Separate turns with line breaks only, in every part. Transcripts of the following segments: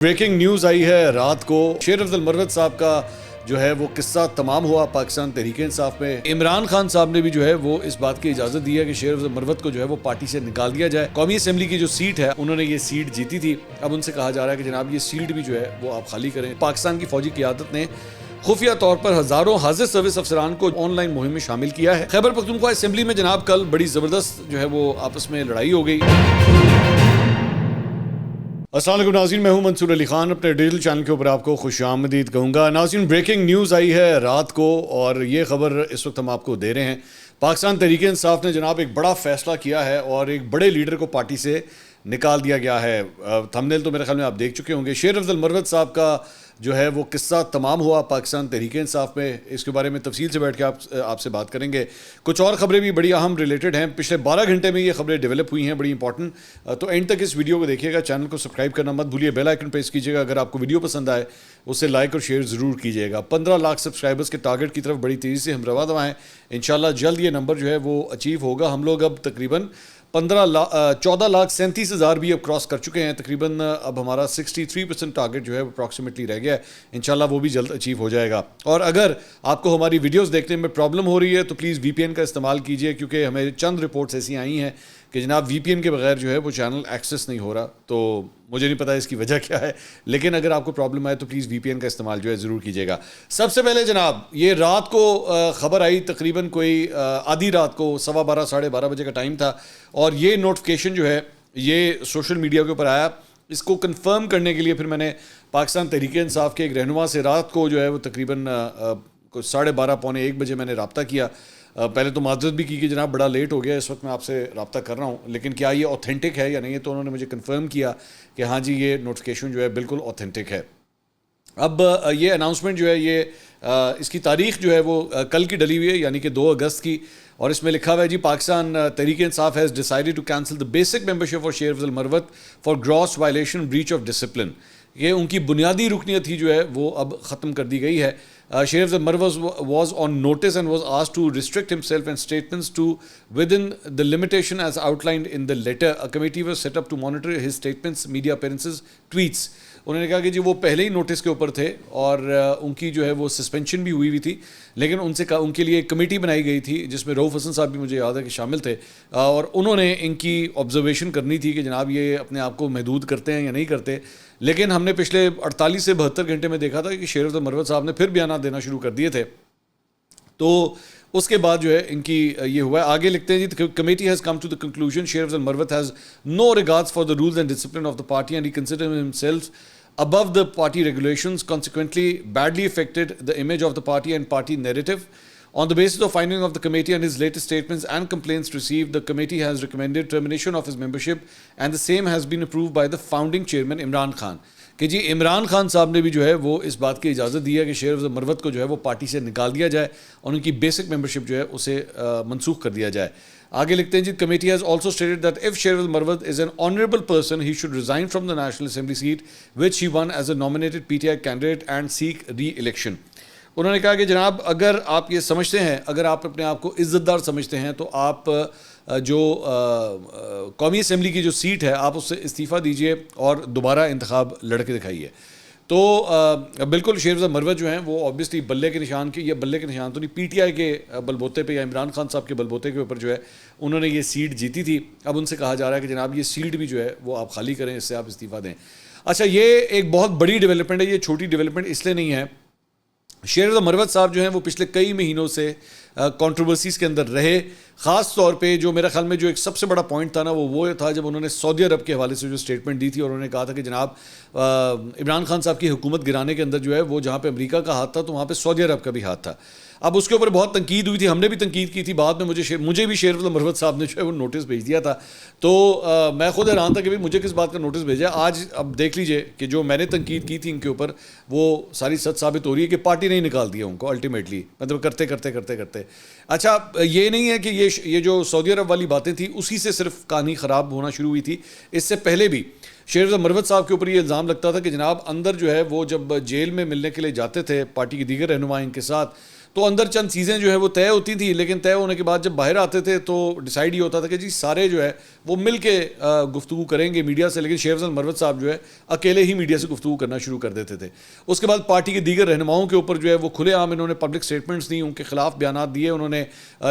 Breaking news آئی ہے رات کو شیر افضل مروت صاحب کا جو ہے وہ قصہ تمام ہوا پاکستان تحریک انصاف میں. عمران خان صاحب نے بھی جو ہے وہ اس بات کی اجازت دی ہے کہ شیر افضل مروت کو جو ہے وہ پارٹی سے نکال دیا جائے. قومی اسمبلی کی جو سیٹ ہے انہوں نے یہ سیٹ جیتی تھی. اب ان سے کہا جا رہا ہے کہ جناب یہ سیٹ بھی جو ہے وہ آپ خالی کریں. پاکستان کی فوجی قیادت نے خفیہ طور پر ہزاروں حاضر سروس افسران کو آن لائن مہم میں شامل کیا ہے. خیبر پختونخوا اسمبلی میں جناب کل بڑی زبردست جو ہے وہ آپس میں لڑائی ہو گئی. السلام علیکم ناظرین، میں ہوں منصور علی خان. اپنے ڈیجیٹل چینل کے اوپر آپ کو خوش آمدید کہوں گا. ناظرین، بریکنگ نیوز آئی ہے رات کو اور یہ خبر اس وقت ہم آپ کو دے رہے ہیں. پاکستان تحریک انصاف نے جناب ایک بڑا فیصلہ کیا ہے اور ایک بڑے لیڈر کو پارٹی سے نکال دیا گیا ہے. تھمبنیل تو میرے خیال میں آپ دیکھ چکے ہوں گے. شیر افضل مروت صاحب کا جو ہے وہ قصہ تمام ہوا پاکستان تحریک انصاف میں. اس کے بارے میں تفصیل سے بیٹھ کے آپ سے بات کریں گے. کچھ اور خبریں بھی بڑی اہم ریلیٹڈ ہیں. پچھلے 12 گھنٹے میں یہ خبریں ڈیولپ ہوئی ہیں، بڑی امپورٹنٹ. تو اینڈ تک اس ویڈیو کو دیکھیے گا. چینل کو سبسکرائب کرنا مت بھولیے، بیل آئیکن پریس کیجیے گا. اگر آپ کو ویڈیو پسند آئے اسے لائک اور شیئر ضرور کیجیے گا. 15 لاکھ سبسکرائبرز کے ٹارگٹ کی طرف بڑی تیزی سے ہم رواں دواں ہیں. انشاءاللہ جلد یہ نمبر جو ہے وہ اچیو ہوگا. ہم لوگ اب تقریباً 14,37,000 بھی اب کراس کر چکے ہیں. تقریباً اب ہمارا 63% ٹارگٹ جو ہے اپروکسیمیٹلی رہ گیا ہے. انشاءاللہ وہ بھی جلد اچیو ہو جائے گا. اور اگر آپ کو ہماری ویڈیوز دیکھنے میں پرابلم ہو رہی ہے تو پلیز وی پی این کا استعمال کیجیے، کیونکہ ہمیں چند رپورٹس ایسی آئی ہیں کہ جناب وی پی این کے بغیر جو ہے وہ چینل ایکسیس نہیں ہو رہا. تو مجھے نہیں پتا اس کی وجہ کیا ہے، لیکن اگر آپ کو پرابلم آئے تو پلیز وی پی این کا استعمال جو ہے ضرور کیجیے گا. سب سے پہلے جناب یہ رات کو خبر آئی، تقریباً کوئی آدھی رات کو 12:15 ساڑھے 12 بجے کا ٹائم تھا، اور یہ نوٹیفیکیشن جو ہے یہ سوشل میڈیا کے اوپر آیا. اس کو کنفرم کرنے کے لیے پھر میں نے پاکستان تحریک انصاف کے ایک رہنما سے رات کو جو ہے وہ تقریباً 12:30 پونے 1 بجے میں نے رابطہ کیا. پہلے تو معذرت بھی کی کہ جناب بڑا لیٹ ہو گیا، اس وقت میں آپ سے رابطہ کر رہا ہوں، لیکن کیا یہ اوتھینٹک ہے یا نہیں ہے. تو انہوں نے مجھے کنفرم کیا کہ ہاں جی یہ نوٹیفیکیشن جو ہے بالکل اوتھینٹک ہے. اب یہ اناؤنسمنٹ جو ہے یہ اس کی تاریخ جو ہے وہ کل کی ڈلی ہوئی ہے، یعنی کہ 2 اگست کی. اور اس میں لکھا ہوا ہے جی Pakistan Tehreek Insaf has decided to cancel the basic membership for Sher Afzal Marwat for gross violation breach of discipline. یہ ان کی بنیادی رکنیت ہی جو ہے وہ اب ختم کر دی گئی ہے. Sher Afzal Marwat was on notice and was asked to restrict himself and statements to within the limitation as outlined in the letter. A committee was set up to monitor his statements, media appearances, tweets. انہوں نے کہا کہ جی وہ پہلے ہی notice کے اوپر تھے اور ان کی جو ہے وہ سسپینشن بھی ہوئی تھی، لیکن ان کے لیے ایک کمیٹی بنائی گئی تھی جس میں رؤوف حسن صاحب بھی مجھے یاد ہے کہ شامل تھے، اور انہوں نے ان کی آبزرویشن کرنی تھی کہ جناب یہ اپنے آپ کو محدود کرتے ہیں یا نہیں کرتے. لیکن ہم نے پچھلے 48 سے 72 گھنٹے میں دیکھا تھا کہ شیر افضل مروت صاحب نے پھر بیانات دینا شروع کر دیے تھے. تو اس کے بعد جو ہے ان کی یہ ہوا ہے. آگے لکھتے ہیں جی committee has come to the conclusion Sher Afzal Marwat has no regards for the rules and discipline of the party and he consider himself above the party regulations, consequently badly affected the image of the party and party narrative. On the basis of findings of the committee and his latest statements and complaints received, the committee has recommended termination of his membership and the same has been approved by the founding chairman Imran Khan. کہ جی عمران خان صاحب نے بھی جو ہے وہ اس بات کی اجازت دی ہے کہ شیر افضل مروت کو جو ہے وہ پارٹی سے نکال دیا جائے اور ان کی بیسک ممبرشپ جو ہے اسے منسوخ کر دیا جائے. آگے لکھتے ہیں جی committee has also stated that if Sher Afzal Marwat is an honourable person he should resign from the national assembly seat which he won as a nominated P T I candidate and seek re election. انہوں نے کہا کہ جناب اگر آپ یہ سمجھتے ہیں، اگر آپ اپنے آپ کو عزت دار سمجھتے ہیں تو آپ جو قومی اسمبلی کی جو سیٹ ہے آپ اس سے استعفیٰ دیجیے اور دوبارہ انتخاب لڑ کے دکھائیے. تو بالکل شیر افضل مروت جو ہیں وہ آبویسلی بلے کے نشان کی، یہ بلے کے نشان تو نہیں، پی ٹی آئی کے بلبوتے پہ یا عمران خان صاحب کے بلبوتے کے اوپر جو ہے انہوں نے یہ سیٹ جیتی تھی. اب ان سے کہا جا رہا ہے کہ جناب یہ سیٹ بھی جو ہے وہ آپ خالی کریں، اس سے آپ استعفیٰ دیں. اچھا یہ ایک بہت بڑی ڈیولپمنٹ ہے، یہ چھوٹی ڈیولپمنٹ اس لیے نہیں ہے. شیر افضل مروت صاحب جو ہیں وہ پچھلے کئی مہینوں سے کنٹروورسیز کے اندر رہے. خاص طور پہ جو میرے خیال میں جو ایک سب سے بڑا پوائنٹ تھا نا وہ تھا جب انہوں نے سعودی عرب کے حوالے سے جو اسٹیٹمنٹ دی تھی، اور انہوں نے کہا تھا کہ جناب عمران خان صاحب کی حکومت گرانے کے اندر جو ہے وہ جہاں پہ امریکہ کا ہاتھ تھا تو وہاں پہ سعودی عرب کا بھی ہاتھ تھا. اب اس کے اوپر بہت تنقید ہوئی تھی، ہم نے بھی تنقید کی تھی. بعد میں مجھے بھی شیر افضل مروت صاحب نے جو ہے وہ نوٹس بھیج دیا تھا. تو میں خود حیران تھا کہ مجھے کس بات کا نوٹس بھیجا. آج اب دیکھ لیجئے کہ جو میں نے تنقید کی تھی ان کے اوپر وہ ساری سچ ثابت ہو رہی ہے کہ پارٹی نہیں نکال دیا ان کو الٹیمیٹلی، مطلب کرتے کرتے کرتے کرتے. اچھا یہ نہیں ہے کہ یہ جو سعودی عرب والی باتیں تھیں اسی سے صرف کہانی خراب ہونا شروع ہوئی تھی. اس سے پہلے بھی شیر افضل مروت صاحب کے اوپر یہ الزام لگتا تھا کہ جناب اندر جو ہے وہ جب جیل میں ملنے کے لیے جاتے تھے پارٹی کے دیگر رہنمائن کے ساتھ تو اندر چند چیزیں جو ہے وہ طے ہوتی تھیں, لیکن طے ہونے کے بعد جب باہر آتے تھے تو ڈیسائیڈ یہ ہوتا تھا کہ جی سارے جو ہے وہ مل کے گفتگو کریں گے میڈیا سے, لیکن شیخ افضل مروت صاحب جو ہے اکیلے ہی میڈیا سے گفتگو کرنا شروع کر دیتے تھے. اس کے بعد پارٹی کے دیگر رہنماؤں کے اوپر جو ہے وہ کھلے عام انہوں نے پبلک اسٹیٹمنٹس دی, ان کے خلاف بیانات دیے. انہوں نے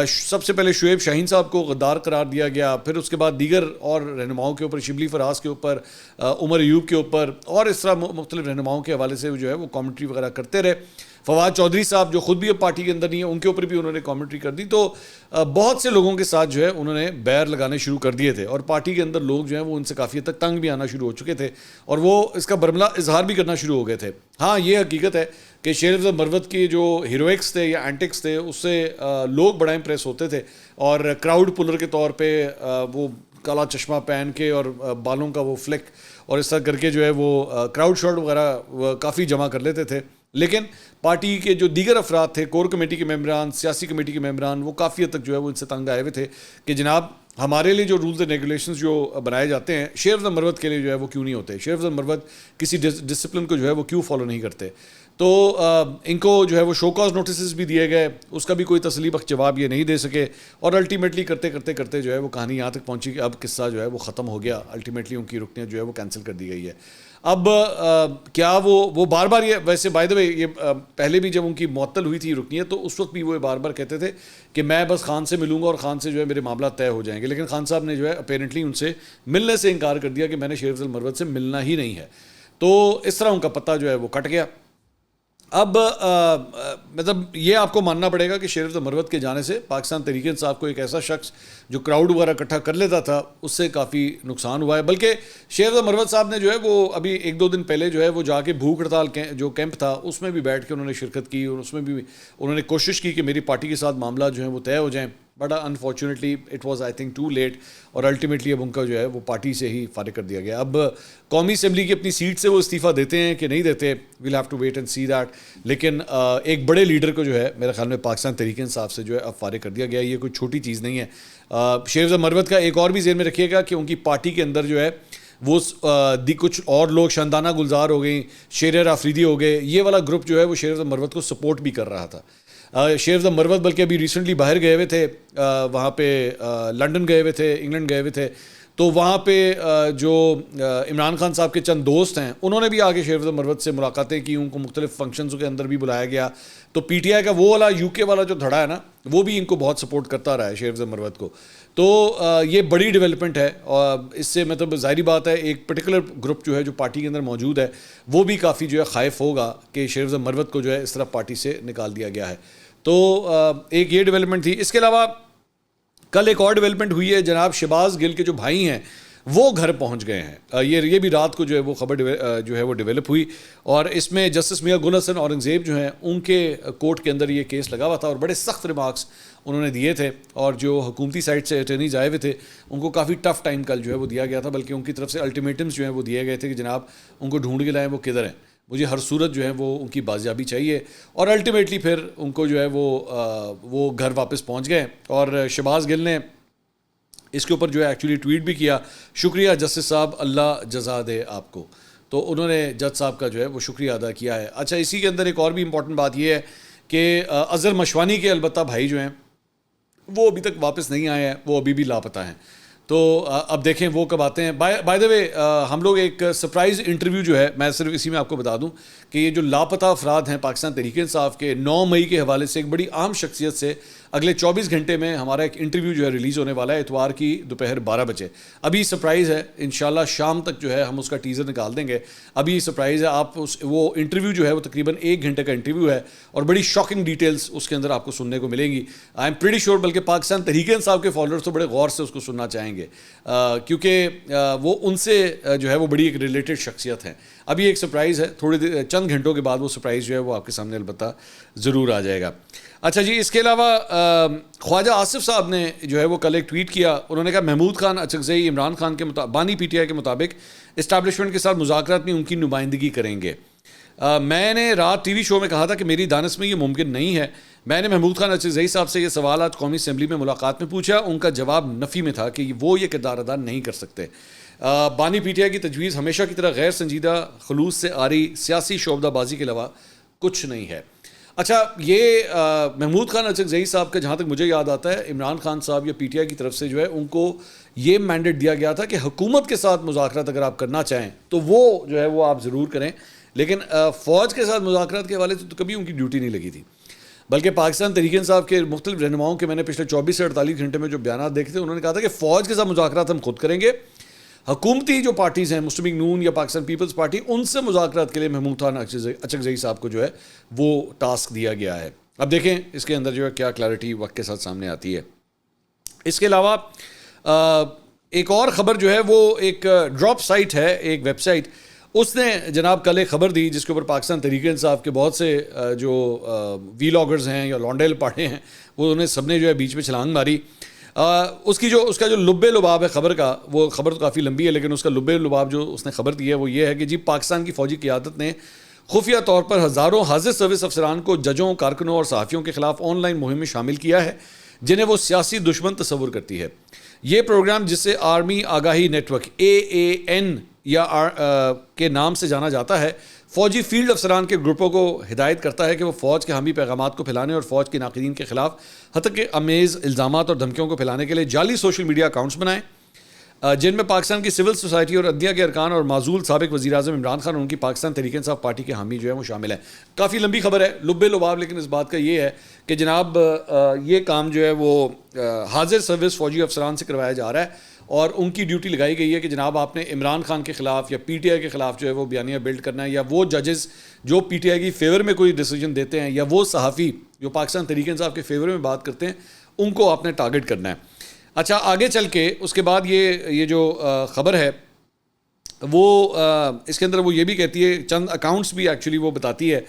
سب سے پہلے شعیب شاہین صاحب کو غدار قرار دیا گیا, پھر اس کے بعد دیگر اور رہنماؤں کے اوپر, شبلی فراز کے اوپر, عمر ایوب کے اوپر, اور اس طرح مختلف رہنماؤں کے حوالے سے جو ہے وہ کامنٹری وغیرہ کرتے رہے. فواد چودھری صاحب جو خود بھی اب پارٹی کے اندر نہیں ہے, ان کے اوپر بھی انہوں نے کامنٹری کر دی. تو بہت سے لوگوں کے ساتھ جو ہے انہوں نے بیر لگانے شروع کر دیے تھے, اور پارٹی کے اندر لوگ جو ہیں وہ ان سے کافی حد تک تنگ بھی آنا شروع ہو چکے تھے, اور وہ اس کا برملا اظہار بھی کرنا شروع ہو گئے تھے. ہاں یہ حقیقت ہے کہ شیخ افضل مروت کے جو ہیروئکس تھے یا اینٹکس تھے اس سے لوگ بڑا امپریس ہوتے تھے, اور کراؤڈ پولر کے طور پہ وہ کالا چشمہ پہن کے اور بالوں کا وہ فلک اور اس طرح کر کے جو ہے وہ کراؤڈ شاٹ وغیرہ کافی جمع کر لیتے تھے. لیکن پارٹی کے جو دیگر افراد تھے, کور کمیٹی کے ممبران, سیاسی کمیٹی کے ممبران, وہ کافی حد تک جو ہے وہ ان سے تنگ آئے ہوئے تھے کہ جناب ہمارے لیے جو رولز اینڈ ریگولیشنز جو بنائے جاتے ہیں شیخ افضل مروت کے لیے جو ہے وہ کیوں نہیں ہوتے, شیخ افضل مروت کسی ڈسپلن کو جو ہے وہ کیوں فالو نہیں کرتے. تو ان کو جو ہے وہ شو کاز نوٹسز بھی دیے گئے, اس کا بھی کوئی تسلی بخش جواب یہ نہیں دے سکے, اور الٹیمیٹلی کرتے جو ہے وہ کہانی یہاں تک پہنچی کہ اب قصہ جو ہے وہ ختم ہو گیا. الٹیمیٹلی ان کی رکنیت جو ہے وہ کینسل کر دی گئی ہے. اب کیا وہ بار بار یہ, ویسے بائی دا وے یہ پہلے بھی جب ان کی معطل ہوئی تھی رکنیت تو اس وقت بھی وہ بار بار کہتے تھے کہ میں بس خان سے ملوں گا اور خان سے جو ہے میرے معاملات طے ہو جائیں گے, لیکن خان صاحب نے جو ہے اپیرنٹلی ان سے ملنے سے انکار کر دیا کہ میں نے شیخ افضل مروت سے ملنا ہی نہیں ہے. تو اس طرح ان کا پتہ جو ہے وہ کٹ گیا. اب مطلب یہ آپ کو ماننا پڑے گا کہ شیخ افضل مروت کے جانے سے پاکستان تحریک انصاف کو ایک ایسا شخص جو کراؤڈ وغیرہ اکٹھا کر لیتا تھا اس سے کافی نقصان ہوا ہے. بلکہ شیخ افضل مروت صاحب نے جو ہے وہ ابھی 1-2 دن پہلے جو ہے وہ جا کے بھوک ہڑتال جو کیمپ تھا اس میں بھی بیٹھ کے انہوں نے شرکت کی, اور اس میں بھی انہوں نے کوشش کی کہ میری پارٹی کے ساتھ معاملات جو ہیں وہ طے ہو جائیں. But unfortunately it was I think too late, اور الٹیمیٹلی اب ان کا جو ہے وہ پارٹی سے ہی فارغ کر دیا گیا. اب قومی اسمبلی کی اپنی سیٹ سے وہ استعفیٰ دیتے ہیں کہ نہیں دیتے, we'll have to wait and see that. لیکن ایک بڑے لیڈر کو جو ہے میرے خیال میں پاکستان تحریک انصاف سے جو ہے اب فارغ کر دیا گیا. یہ کوئی چھوٹی چیز نہیں ہے. شیخ افضل مروت کا ایک اور بھی ذہن میں رکھیے گا کہ ان کی پارٹی کے اندر جو ہے وہ کچھ اور لوگ شاندانہ گلزار ہو گئیں, شیرر آفریدی ہو گئے, یہ والا گروپ جو ہے وہ شیخ افضل مروت کو سپورٹ بھی کر رہا تھا. شیخ افضل مروت بلکہ ابھی ریسنٹلی باہر گئے ہوئے تھے, وہاں پہ لنڈن گئے ہوئے تھے, انگلینڈ گئے ہوئے تھے. تو وہاں پہ جو عمران خان صاحب کے چند دوست ہیں انہوں نے بھی آگے شیخ افضل مروت سے ملاقاتیں کی, ان کو مختلف فنکشنز کے اندر بھی بلایا گیا. تو پی ٹی آئی کا وہ والا یو کے والا جو دھڑا ہے نا وہ بھی ان کو بہت سپورٹ کرتا رہا ہے شیخ افضل مروت کو. تو یہ بڑی ڈیولپمنٹ ہے, اور اس سے مطلب ظاہری بات ہے ایک پرٹیکولر گروپ جو ہے جو پارٹی کے اندر موجود ہے وہ بھی کافی جو ہے خائف ہوگا کہ شیخ افضل مروت کو جو ہے اس طرح پارٹی سے نکال دیا گیا ہے. تو ایک یہ ڈیولپمنٹ تھی. اس کے علاوہ کل ایک اور ڈیولپمنٹ ہوئی ہے, جناب شہباز گل کے جو بھائی ہیں وہ گھر پہنچ گئے ہیں. یہ بھی رات کو جو ہے وہ خبر جو ہے وہ ڈیولپ ہوئی, اور اس میں جسٹس میاں گل حسن اورنگزیب جو ہیں ان کے کورٹ کے اندر یہ کیس لگا ہوا تھا, اور بڑے سخت ریمارکس انہوں نے دیے تھے, اور جو حکومتی سائڈ سے اٹرنیز آئے ہوئے تھے ان کو کافی ٹف ٹائم کل جو ہے وہ دیا گیا تھا, بلکہ ان کی طرف سے الٹیمیٹمس جو ہیں وہ دیے گئے تھے کہ جناب ان کو ڈھونڈ کے لائیں وہ کدھر ہیں, مجھے ہر صورت جو ہے وہ ان کی بازیابی چاہیے. اور الٹیمیٹلی پھر ان کو جو ہے وہ گھر واپس پہنچ گئے. اور شہباز گل نے اس کے اوپر جو ہے ایکچولی ٹویٹ بھی کیا, شکریہ جسٹس صاحب, اللہ جزا دے آپ کو. تو انہوں نے جج صاحب کا جو ہے وہ شکریہ ادا کیا ہے. اچھا, اسی کے اندر ایک اور بھی امپورٹنٹ بات یہ ہے کہ اظہر مشوانی کے البتہ بھائی جو ہیں وہ ابھی تک واپس نہیں آئے ہیں, وہ ابھی بھی لاپتہ ہیں. تو اب دیکھیں وہ کب آتے ہیں. بائی دا وے ہم لوگ ایک سرپرائز انٹرویو جو ہے, میں صرف اسی میں آپ کو بتا دوں کہ یہ جو لاپتہ افراد ہیں پاکستان تحریک انصاف کے, 9 مئی کے حوالے سے ایک بڑی عام شخصیت سے اگلے 24 گھنٹے میں ہمارا ایک انٹرویو جو ہے ریلیز ہونے والا ہے اتوار کی دوپہر 12 بجے. ابھی سرپرائز ہے, انشاءاللہ شام تک جو ہے ہم اس کا ٹیزر نکال دیں گے. ابھی سرپرائز ہے, آپ وہ انٹرویو جو ہے وہ تقریباً 1 گھنٹے کا انٹرویو ہے, اور بڑی شاکنگ ڈیٹیلز اس کے اندر آپ کو سننے کو ملیں گی. آئی ایم پریٹی شیور بلکہ پاکستان تحریک انصاف کے فالوورز تو بڑے غور سے اس کو سننا چاہیں گے, کیونکہ وہ ان سے جو ہے وہ بڑی ایک ریلیٹڈ شخصیت ہیں. ابھی ایک سرپرائز ہے, تھوڑے چند گھنٹوں کے بعد وہ سرپرائز جو ہے وہ آپ کے سامنے البتہ ضرور آ جائے گا. اچھا جی, اس کے علاوہ خواجہ آصف صاحب نے جو ہے وہ کل ایک ٹویٹ کیا. انہوں نے کہا محمود خان اچکزئی عمران خان کے بانی پی ٹی آئی کے مطابق اسٹیبلشمنٹ کے ساتھ مذاکرات میں ان کی نمائندگی کریں گے. میں نے رات ٹی وی شو میں کہا تھا کہ میری دانش میں یہ ممکن نہیں ہے. میں نے محمود خان اچکزئی صاحب سے یہ سوال آج قومی اسمبلی میں ملاقات میں پوچھا, ان کا جواب نفی میں تھا کہ وہ یہ کردار ادا نہیں کر سکتے. بانی پی ٹی آئی کی تجویز ہمیشہ کی طرح غیر سنجیدہ خلوص سے آری سیاسی شعبدہ بازی کے علاوہ کچھ نہیں ہے. اچھا، یہ محمود خان اچکزئی صاحب کا جہاں تک مجھے یاد آتا ہے، عمران خان صاحب یا پی ٹی آئی کی طرف سے جو ہے ان کو یہ مینڈیٹ دیا گیا تھا کہ حکومت کے ساتھ مذاکرات اگر آپ کرنا چاہیں تو وہ جو ہے وہ آپ ضرور کریں، لیکن فوج کے ساتھ مذاکرات کے حوالے سے تو کبھی ان کی ڈیوٹی نہیں لگی تھی. بلکہ پاکستان تحریک انصاف کے مختلف رہنماؤں کے میں نے پچھلے 24 سے 48 گھنٹے میں جو بیانات دیکھے تھے، انہوں نے کہا تھا کہ فوج کے ساتھ مذاکرات ہم خود کریں گے، حکومتی جو پارٹیز ہیں مسلم لیگ نون یا پاکستان پیپلز پارٹی، ان سے مذاکرات کے لیے محمود خان اچکزئی صاحب کو جو ہے وہ ٹاسک دیا گیا ہے. اب دیکھیں اس کے اندر جو ہے کیا کلیئرٹی وقت کے ساتھ سامنے آتی ہے. اس کے علاوہ ایک اور خبر جو ہے وہ ایک ڈراپ سائٹ ہے، ایک ویب سائٹ، اس نے جناب کل ایک خبر دی جس کے اوپر پاکستان تحریک انصاف کے بہت سے جو وی لاگرز ہیں یا لانڈیل پاڑے ہیں وہ انہیں سب نے جو ہے بیچ میں چھلانگ ماری. اس کا جو لب لباب ہے خبر کا، وہ خبر تو کافی لمبی ہے لیکن اس کا لب لباب جو اس نے خبر دی ہے وہ یہ ہے کہ جی پاکستان کی فوجی قیادت نے خفیہ طور پر ہزاروں حاضر سروس افسران کو ججوں، کارکنوں اور صحافیوں کے خلاف آن لائن مہم میں شامل کیا ہے جنہیں وہ سیاسی دشمن تصور کرتی ہے. یہ پروگرام جسے آرمی آگاہی نیٹ ورک AAN یا کے نام سے جانا جاتا ہے، فوجی فیلڈ افسران کے گروپوں کو ہدایت کرتا ہے کہ وہ فوج کے حامی پیغامات کو پھیلانے اور فوج کے ناقدین کے خلاف حتک امیز الزامات اور دھمکیوں کو پھیلانے کے لیے جعلی سوشل میڈیا اکاؤنٹس بنائیں، جن میں پاکستان کی سول سوسائٹی اور عدلیہ کے ارکان اور معزول سابق وزیر اعظم عمران خان اور ان کی پاکستان تحریک انصاف پارٹی کے حامی جو ہے وہ شامل ہیں. کافی لمبی خبر ہے، لب لباب، لیکن اس بات کا یہ ہے کہ جناب یہ کام جو ہے وہ حاضر سروس فوجی افسران سے کروایا جا رہا ہے اور ان کی ڈیوٹی لگائی گئی ہے کہ جناب آپ نے عمران خان کے خلاف یا پی ٹی آئی کے خلاف جو ہے وہ بیانیہ بلڈ کرنا ہے، یا وہ ججز جو پی ٹی آئی کی فیور میں کوئی ڈیسیجن دیتے ہیں، یا وہ صحافی جو پاکستان تحریک انصاف کے فیور میں بات کرتے ہیں، ان کو آپ نے ٹارگٹ کرنا ہے. اچھا، آگے چل کے اس کے بعد یہ جو خبر ہے وہ اس کے اندر وہ یہ بھی کہتی ہے، چند اکاؤنٹس بھی ایکچولی وہ بتاتی ہے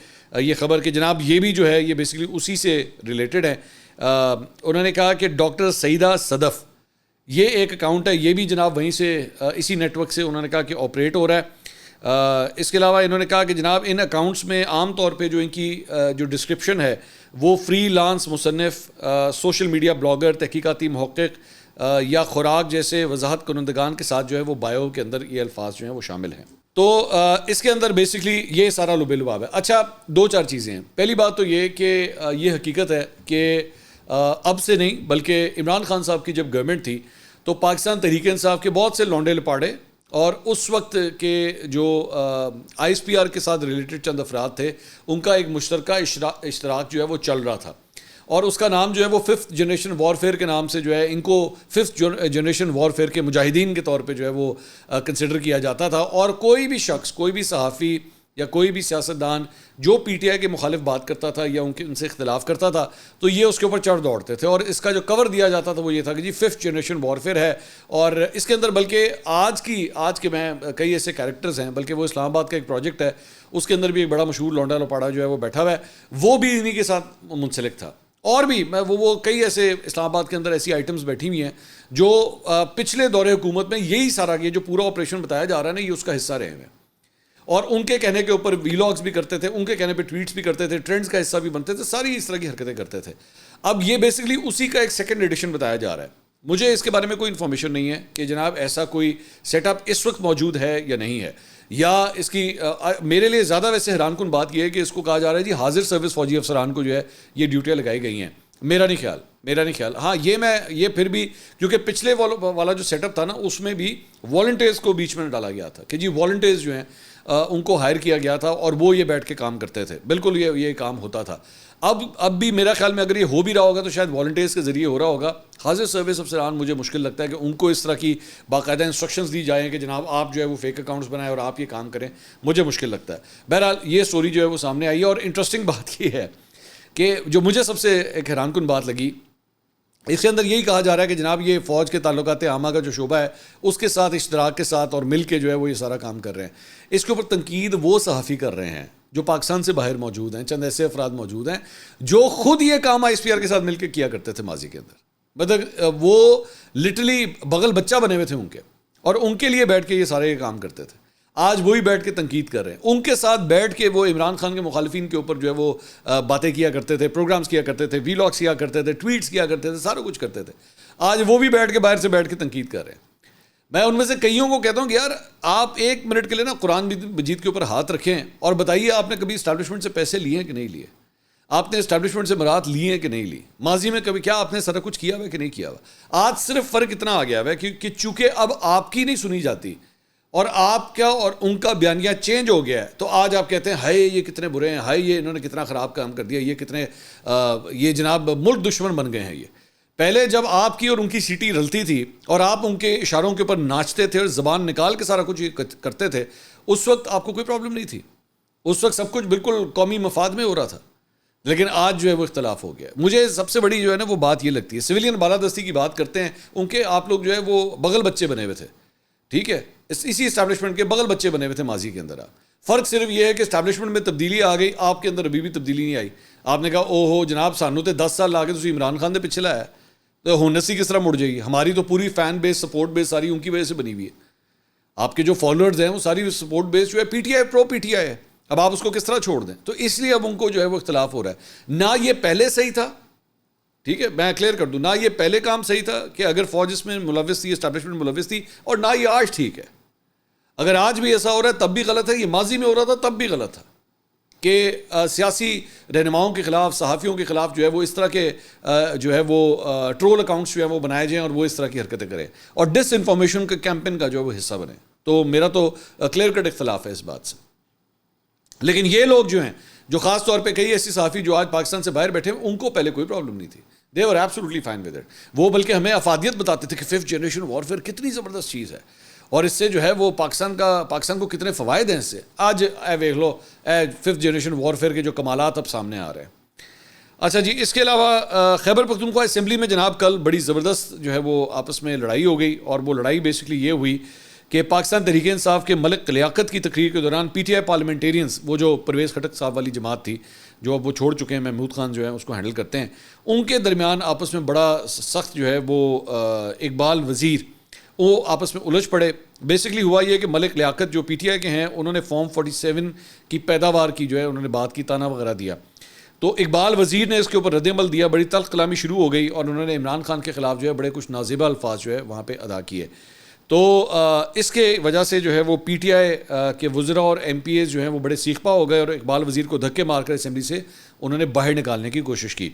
یہ خبر کہ جناب یہ بھی جو ہے یہ بیسیکلی اسی سے ریلیٹڈ ہے. انہوں نے کہا کہ ڈاکٹر سعیدہ صدف، یہ ایک اکاؤنٹ ہے، یہ بھی جناب وہیں سے اسی نیٹ ورک سے انہوں نے کہا کہ آپریٹ ہو رہا ہے. اس کے علاوہ انہوں نے کہا کہ جناب ان اکاؤنٹس میں عام طور پہ جو ان کی جو ڈسکرپشن ہے وہ فری لانس مصنف، سوشل میڈیا بلاگر، تحقیقاتی محقق یا خوراک جیسے وضاحت کنندگان کے ساتھ جو ہے وہ بایو کے اندر یہ الفاظ جو ہیں وہ شامل ہیں. تو اس کے اندر بیسکلی یہ سارا لب لباب ہے. اچھا، 4 چیزیں ہیں. پہلی بات تو یہ کہ یہ حقیقت ہے کہ اب سے نہیں بلکہ عمران خان صاحب کی جب گورنمنٹ تھی تو پاکستان تحریک انصاف کے بہت سے لونڈے لپاڑے اور اس وقت کے جو آئی ایس پی آر کے ساتھ ریلیٹڈ چند افراد تھے ان کا ایک مشترکہ اشتراک جو ہے وہ چل رہا تھا، اور اس کا نام جو ہے وہ 5th جنریشن وارفیئر کے نام سے جو ہے ان کو 5th جنریشن وارفیئر کے مجاہدین کے طور پہ جو ہے وہ کنسیڈر کیا جاتا تھا. اور کوئی بھی شخص، کوئی بھی صحافی یا کوئی بھی سیاستدان جو پی ٹی آئی کے مخالف بات کرتا تھا یا ان سے اختلاف کرتا تھا تو یہ اس کے اوپر چڑھ دوڑتے تھے، اور اس کا جو کور دیا جاتا تھا وہ یہ تھا کہ جی 5th جنریشن وارفیئر ہے. اور اس کے اندر بلکہ آج کے میں کئی ایسے کیریکٹرز ہیں، بلکہ وہ اسلام آباد کا ایک پروجیکٹ ہے، اس کے اندر بھی ایک بڑا مشہور لونڈا لپاڑا جو ہے وہ بیٹھا ہوا ہے، وہ بھی انہی کے ساتھ منسلک تھا. اور بھی وہ کئی ایسے اسلام آباد کے اندر ایسی آئٹمز بیٹھی ہوئی ہیں جو پچھلے دور حکومت میں یہی سارا یہ جو پورا آپریشن بتایا جا رہا ہے نا، یہ اس کا حصہ رہے ہیں، اور ان کے کہنے کے اوپر ویلاگز بھی کرتے تھے، ان کے کہنے پہ ٹویٹس بھی کرتے تھے، ٹرینڈز کا حصہ بھی بنتے تھے، ساری اس طرح کی حرکتیں کرتے تھے. اب یہ بیسکلی اسی کا ایک سیکنڈ ایڈیشن بتایا جا رہا ہے. مجھے اس کے بارے میں کوئی انفارمیشن نہیں ہے کہ جناب ایسا کوئی سیٹ اپ اس وقت موجود ہے یا نہیں ہے، یا اس کی میرے لیے زیادہ ویسے حیران کن بات یہ ہے کہ اس کو کہا جا رہا ہے جی حاضر سروس فوجی افسران کو جو ہے یہ ڈیوٹیاں لگائی گئی ہیں. میرا نہیں خیال. ہاں یہ پھر بھی کیونکہ پچھلے والا جو سیٹ اپ تھا نا اس میں بھی والنٹیئرز کو بیچ میں ڈالا گیا تھا کہ جی والنٹیئرز جو ہیں ان کو ہائر کیا گیا تھا اور وہ یہ بیٹھ کے کام کرتے تھے. بالکل یہ کام ہوتا تھا. اب بھی میرا خیال میں اگر یہ ہو بھی رہا ہوگا تو شاید والنٹیئرز کے ذریعے ہو رہا ہوگا. حاضر سروس افسران مجھے مشکل لگتا ہے کہ ان کو اس طرح کی باقاعدہ انسٹرکشنز دی جائیں کہ جناب آپ جو ہے وہ فیک اکاؤنٹس بنائیں اور آپ یہ کام کریں. مجھے مشکل لگتا ہے. بہرحال یہ سٹوری جو ہے وہ سامنے آئی ہے. اور انٹرسٹنگ بات یہ ہے کہ جو مجھے سب سے ایک حیران کن بات لگی، اس کے اندر یہی کہا جا رہا ہے کہ جناب یہ فوج کے تعلقات عامہ کا جو شعبہ ہے اس کے ساتھ اشتراک کے ساتھ اور مل کے جو ہے وہ یہ سارا کام کر رہے ہیں. اس کے اوپر تنقید وہ صحافی کر رہے ہیں جو پاکستان سے باہر موجود ہیں. چند ایسے افراد موجود ہیں جو خود یہ کام آئی ایس پی آر کے ساتھ مل کے کیا کرتے تھے ماضی کے اندر. مطلب وہ لٹرلی بغل بچہ بنے ہوئے تھے ان کے، اور ان کے لیے بیٹھ کے یہ سارے کام کرتے تھے. آج وہی بیٹھ کے تنقید کر رہے ہیں. ان کے ساتھ بیٹھ کے وہ عمران خان کے مخالفین کے اوپر جو ہے وہ باتیں کیا کرتے تھے، پروگرامز کیا کرتے تھے، ویلاگس کیا کرتے تھے، ٹویٹس کیا کرتے تھے، سارا کچھ کرتے تھے. آج وہ بھی بیٹھ کے باہر سے بیٹھ کے تنقید کر رہے ہیں. میں ان میں سے کئیوں کو کہتا ہوں کہ یار آپ 1 منٹ کے لیے نا قرآن مجید کے اوپر ہاتھ رکھیں اور بتائیے آپ نے کبھی اسٹیبلشمنٹ سے پیسے لیے ہیں کہ نہیں لیے. آپ نے اسٹیبلشمنٹ سے برات لی ہیں کہ نہیں لی؟ ماضی میں کبھی کیا آپ نے سارا کچھ کیا ہوا ہے کہ نہیں کیا ہوا؟ آج صرف فرق اتنا آ گیا ہوا ہے کہ چونکہ اب آپ کی نہیں سنی جاتی اور آپ کا اور ان کا بیانیہ چینج ہو گیا ہے، تو آج آپ کہتے ہیں ہائے یہ کتنے برے ہیں، ہائے یہ انہوں نے کتنا خراب کام کر دیا، یہ کتنے یہ جناب ملک دشمن بن گئے ہیں۔ یہ پہلے جب آپ کی اور ان کی سیٹی رلتی تھی اور آپ ان کے اشاروں کے اوپر ناچتے تھے اور زبان نکال کے سارا کچھ کرتے تھے، اس وقت آپ کو کوئی پرابلم نہیں تھی، اس وقت سب کچھ بالکل قومی مفاد میں ہو رہا تھا۔ لیکن آج جو ہے وہ اختلاف ہو گیا۔ مجھے سب سے بڑی جو ہے نا وہ بات یہ لگتی ہے، سویلین بالادستی کی بات کرتے ہیں، ان کے آپ لوگ جو ہے وہ بغل بچے بنے ہوئے تھے، ٹھیک ہے، اسی اسٹیبلشمنٹ کے بغل بچے بنے ہوئے تھے ماضی کے اندر۔ فرق صرف یہ ہے کہ اسٹیبلشمنٹ میں تبدیلی آ گئی، آپ کے اندر ابھی بھی تبدیلی نہیں آئی۔ آپ نے کہا او ہو جناب سانو تے 10 سال لا کے تسی عمران خان دے پیچھے لایا، تو ہونسی کس طرح مڑ جائے گی؟ ہماری تو پوری فین بیس سپورٹ بیس ساری ان کی وجہ سے بنی ہوئی ہے۔ آپ کے جو فالوورز ہیں وہ ساری سپورٹ بیس جو ہے پی ٹی آئی پرو پی ٹی آئی ہے، اب آپ اس کو کس طرح چھوڑ دیں؟ تو اس لیے اب ان کو جو ہے وہ اختلاف ہو رہا ہے۔ نہ یہ پہلے صحیح تھا، ٹھیک ہے میں کلیئر کر دوں، نہ یہ پہلے کام صحیح تھا کہ اگر فوج اس میں ملوث تھی، اسٹیبلشمنٹ ملوث تھی، اور نہ یہ آج ٹھیک ہے۔ اگر آج بھی ایسا ہو رہا ہے تب بھی غلط ہے، یہ ماضی میں ہو رہا تھا تب بھی غلط تھا کہ سیاسی رہنماؤں کے خلاف، صحافیوں کے خلاف جو ہے وہ اس طرح کے جو ہے وہ ٹرول اکاؤنٹس جو ہے وہ بنائے جائیں اور وہ اس طرح کی حرکتیں کریں اور ڈس انفارمیشن کے کیمپین کا جو ہے وہ حصہ بنے۔ تو میرا تو کلیئر کٹ اختلاف ہے اس بات سے۔ لیکن یہ لوگ جو ہیں، جو خاص طور پہ کئی ایسی صحافی جو آج پاکستان سے باہر بیٹھے ہیں، ان کو پہلے کوئی پرابلم نہیں تھی، دے ور ایبسولوٹلی فائن ود اٹ۔ وہ بلکہ ہمیں افادیت بتاتے تھے کہ 5th جنریشن وارفیئر کتنی زبردست چیز ہے اور اس سے جو ہے وہ پاکستان کو کتنے فوائد ہیں اس سے۔ آج دیکھ لو 5th جنریشن وارفیئر کے جو کمالات اب سامنے آ رہے ہیں۔ اچھا جی، اس کے علاوہ خیبر پختونخوا اسمبلی میں جناب کل بڑی زبردست جو ہے وہ آپس میں لڑائی ہو گئی، اور وہ لڑائی بیسکلی یہ ہوئی کہ پاکستان تحریک انصاف کے ملک لیاقت کی تقریر کے دوران پی ٹی آئی پارلیمنٹیرینز، وہ جو پرویز خٹک صاحب والی جماعت تھی جو اب وہ چھوڑ چکے ہیں، محمود خان جو ہے اس کو ہینڈل کرتے ہیں، ان کے درمیان آپس میں بڑا سخت جو ہے وہ اقبال وزیر وہ آپس میں الجھ پڑے۔ بیسکلی ہوا یہ کہ ملک لیاقت جو پی ٹی آئی کے ہیں، انہوں نے فارم 47 کی پیداوار کی جو ہے انہوں نے بات کی، تانا وغیرہ دیا، تو اقبال وزیر نے اس کے اوپر رد عمل دیا، بڑی تلخ کلامی شروع ہو گئی اور انہوں نے عمران خان کے خلاف جو ہے بڑے کچھ نازیبہ الفاظ جو ہے وہاں پہ ادا کیے۔ تو اس کے وجہ سے جو ہے وہ پی ٹی آئی کے وزراء اور ایم پی ایز جو ہیں وہ بڑے سیخ پا ہو گئے اور اقبال وزیر کو دھکے مار کر اسمبلی سے انہوں نے باہر نکالنے کی کوشش کی۔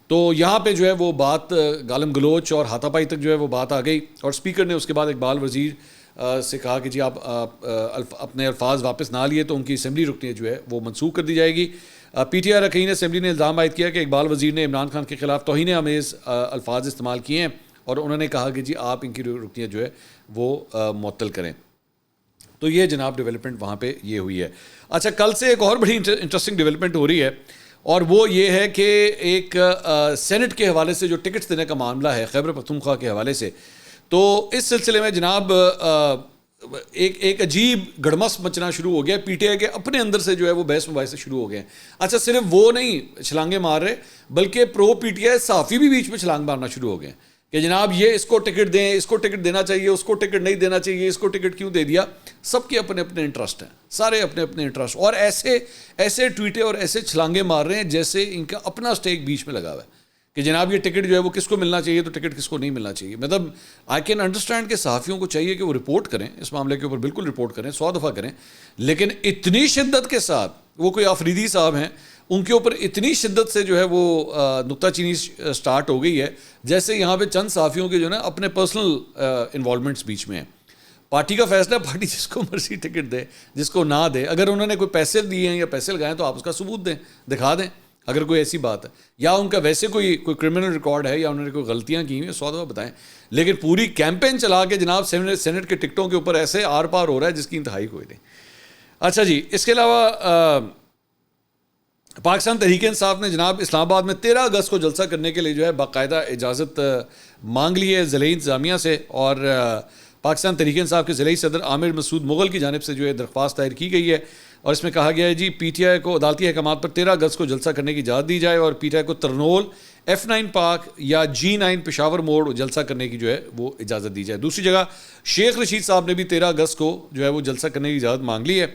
تو یہاں پہ جو ہے وہ بات گالم گلوچ اور ہاتھا پائی تک جو ہے وہ بات آ گئی، اور اسپیکر نے اس کے بعد اقبال وزیر سے کہا کہ جی آپ اپنے الفاظ واپس نہ لیے تو ان کی اسمبلی رکنیت جو ہے وہ منسوخ کر دی جائے گی۔ پی ٹی آئی رکین اسمبلی نے الزام عائد کیا کہ اقبال وزیر نے عمران خان کے خلاف توہین آمیز الفاظ استعمال کیے ہیں، اور انہوں نے کہا کہ جی آپ ان کی رکنیت جو ہے وہ معطل کریں۔ تو یہ جناب ڈیولپمنٹ وہاں پہ یہ ہوئی ہے۔ اچھا، کل سے ایک اور بڑی انٹرسٹنگ ڈیولپمنٹ ہو رہی ہے، اور وہ یہ ہے کہ ایک سینٹ کے حوالے سے جو ٹکٹس دینے کا معاملہ ہے خیبر پختونخوا کے حوالے سے، تو اس سلسلے میں جناب ایک عجیب گڑمس مچنا شروع ہو گیا، پی ٹی آئی کے اپنے اندر سے جو ہے وہ بحث مباحثے شروع ہو گئے ہیں۔ اچھا، صرف وہ نہیں چھلانگیں مار رہے، بلکہ پرو پی ٹی آئی صحافی بھی بیچ میں چھلانگ مارنا شروع ہو گئے ہیں کہ جناب یہ اس کو ٹکٹ دیں، اس کو ٹکٹ دینا چاہیے، اس کو ٹکٹ نہیں دینا چاہیے، اس کو ٹکٹ کیوں دے دیا۔ سب کے اپنے اپنے انٹرسٹ ہیں، سارے اپنے اپنے انٹرسٹ، اور ایسے ٹویٹیں اور ایسے چھلانگے مار رہے ہیں جیسے ان کا اپنا سٹیک بیچ میں لگا ہوا ہے کہ جناب یہ ٹکٹ جو ہے وہ کس کو ملنا چاہیے تو ٹکٹ کس کو نہیں ملنا چاہیے۔ مطلب آئی کین انڈرسٹینڈ کہ صحافیوں کو چاہیے کہ وہ رپورٹ کریں اس معاملے کے اوپر، بالکل رپورٹ کریں، 100 دفعہ کریں، لیکن اتنی شدت کے ساتھ وہ کوئی آفریدی صاحب ہیں، ان کے اوپر اتنی شدت سے جو ہے وہ نکتہ چینی سٹارٹ ہو گئی ہے جیسے یہاں پہ چند صحافیوں کے جو ہے نا اپنے پرسنل انوالومنٹس بیچ میں ہیں۔ پارٹی کا فیصلہ ہے، پارٹی جس کو مرضی ٹکٹ دے، جس کو نہ دے، اگر انہوں نے کوئی پیسے دیے ہیں یا پیسے لگائے تو آپ اس کا ثبوت دیں، دکھا دیں اگر کوئی ایسی بات ہے، یا ان کا ویسے کوئی کرمنل ریکارڈ ہے یا انہوں نے کوئی غلطیاں کی ہیں، 100 دفعہ بتائیں۔ لیکن پوری کیمپین چلا کے جناب سینٹ کے ٹکٹوں کے اوپر ایسے آر پار ہو رہا ہے جس کی انتہائی کوئی نہیں۔ اچھا جی، اس کے علاوہ پاکستان تحریک انصاف نے جناب اسلام آباد میں 13 اگست کو جلسہ کرنے کے لیے جو ہے باقاعدہ اجازت مانگ لی ہے ضلعی انتظامیہ سے، اور پاکستان تحریک انصاف کے ضلعی صدر عامر مسعود مغل کی جانب سے جو ہے درخواست دائر کی گئی ہے، اور اس میں کہا گیا ہے جی پی ٹی آئی کو عدالتی احکامات پر 13 اگست کو جلسہ کرنے کی اجازت دی جائے، اور پی ٹی آئی کو ترنول، F9 پاک یا G9 پشاور موڑ جلسہ کرنے کی جو ہے وہ اجازت دی جائے۔ دوسری جگہ شیخ رشید صاحب نے بھی 13 اگست کو جو ہے وہ جلسہ کرنے کی اجازت مانگ لی ہے،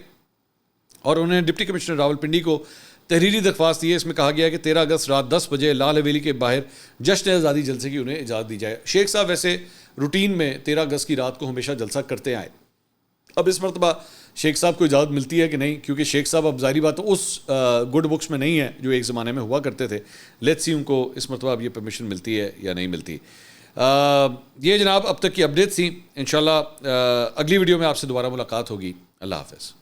اور انہوں نے ڈپٹی کمشنر راولپنڈی کو تحریری درخواست دی ہے۔ اس میں کہا گیا ہے کہ 13 اگست رات 10 بجے لال حویلی کے باہر جشن آزادی جلسے کی انہیں اجازت دی جائے۔ شیخ صاحب ویسے روٹین میں 13 اگست کی رات کو ہمیشہ جلسہ کرتے آئے، اب اس مرتبہ شیخ صاحب کو اجازت ملتی ہے کہ نہیں, کیونکہ شیخ صاحب اب ظاہری بات اس گڈ بکس میں نہیں ہے جو ایک زمانے میں ہوا کرتے تھے. لیٹس سی ان کو اس مرتبہ اب یہ پرمیشن ملتی ہے یا نہیں ملتی. یہ جناب اب تک کی اپڈیٹس تھیں. انشاءاللہ اگلی ویڈیو میں آپ سے دوبارہ ملاقات ہوگی. اللہ حافظ.